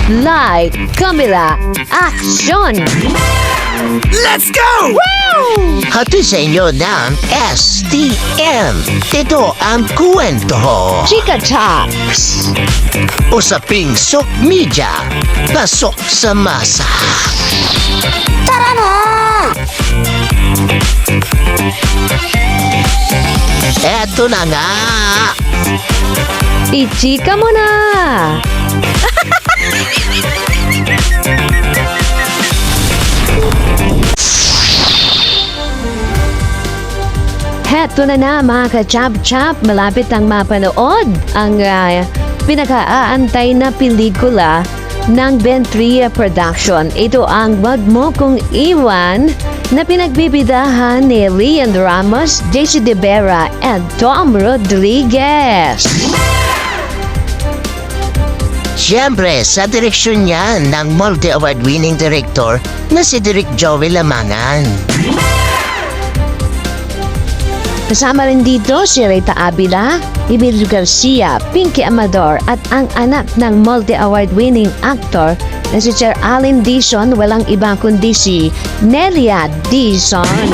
Light, camera, action! Let's go! Hatid sa inyo ng STM. Ito ang kwento. Chika Talks! Usaping sok media. Pasok sa masa. Tara na! Eto na nga. Ichika mo na! Heto na mga ka-chap-chap, malapit ang mapanood ang pinaka-aantay na pelikula ng Ventria Production. Ito ang Wag Mo Kong Iwan na pinagbibidahan ni Rian Ramos, JC De Vera, and Tom Rodriguez. Siyempre, sa direksyon niya ng multi-award winning director na si Direk Joey Lamangan. Kasama rin dito si Rita Abila, Emilio Garcia, Pinky Amador at ang anak ng multi-award winning actor na si Sir Allen Dizon, walang iba kundi si Nelia Dizon.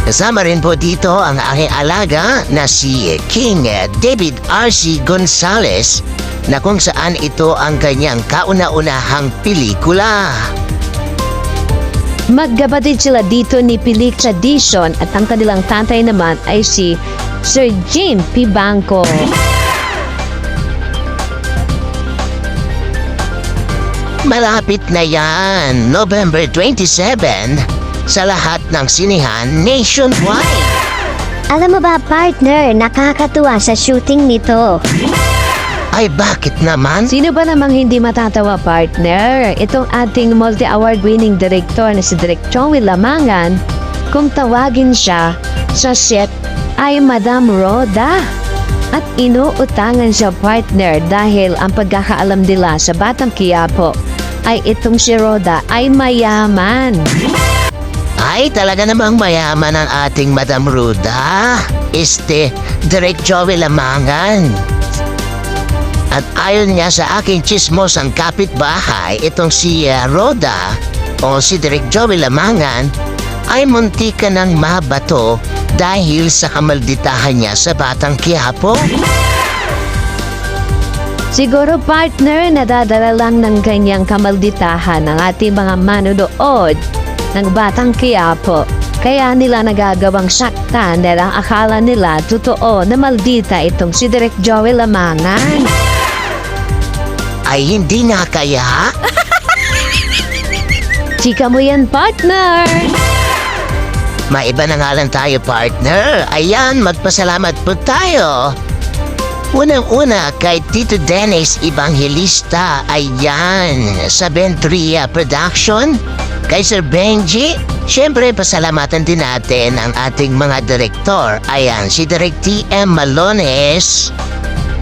Kasama rin po dito ang aking alaga na si King David R.C. Gonzalez na kung saan ito ang kanyang kauna-unahang pelikula. Magkapatid sila dito ni Pilicha Dizon at ang kanilang tatay naman ay si Sir Jim P. Bangko. Malapit na yan, November 27, sa lahat ng sinihan nationwide. Alam mo ba, partner, nakakatuwa sa shooting nito. Ay bakit naman? Sino ba namang hindi matatawa, partner? Itong ating multi-award winning director na si Direk Joey Lamangan, kung tawagin siya sa set ay Madam Roda. At inuutangan siya, partner, dahil ang pagkakaalam nila sa Batang Quiapo ay itong si Roda ay mayaman. Ay talaga namang mayaman ang ating Madam Roda. Direk Joey Lamangan. At ayon nga sa aking chismosang kapitbahay, itong si Roda o si Direk Joey Lamangan ay munti ka ng mabato dahil sa kamalditahan niya sa Batang Quiapo. Siguro, partner, nadadala lang ng kanyang kamalditahan ng ating mga manonood ng Batang Quiapo. Kaya nila nagagawang saktan dahil ang akala nila totoo na maldita itong si Direk Joey Lamangan. Ay hindi nga kaya? Chika mo yan, partner! Maiba na nga lang tayo, partner. Ayan, magpasalamat po tayo. Unang-una kay Tito Dennis Evangelista. Ayan, sa Ventria Production. Kay Sir Benji. Siyempre, pasalamatan din natin ang ating mga direktor. Ayan, si Direk T.M. Malones.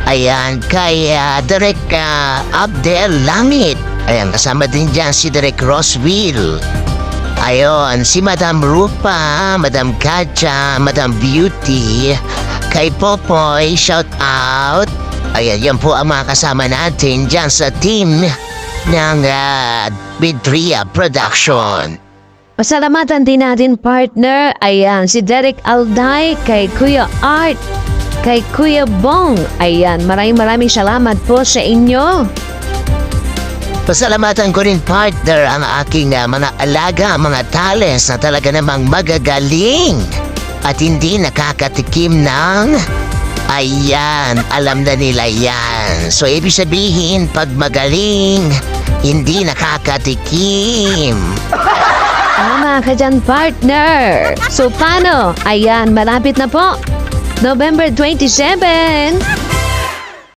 Ayan, kay Direk Abdel Langit. Ayan, kasama din dyan si Direk Roswell. Ayon, si Madam Rupa, Madam Katja, Madam Beauty. Kay Popoy, shout out. Ayan, yan po ang mga kasama natin dyan sa team ng Ventria Production. Pasalamatan din natin, partner. Ayan, si Derek Alday, kay Kuya Art, kay Kuya Bong. Ayan, maraming salamat po sa inyo. Pasalamatan ko rin, partner, ang aking mga alaga, mga talents na talaga namang magagaling at hindi nakakatikim ng... Ayan, alam na nila yan. So, ibig sabihin, pag magaling, hindi nakakatikim. Tama ka dyan, partner. So, paano? Ayan, malapit na po. November 27.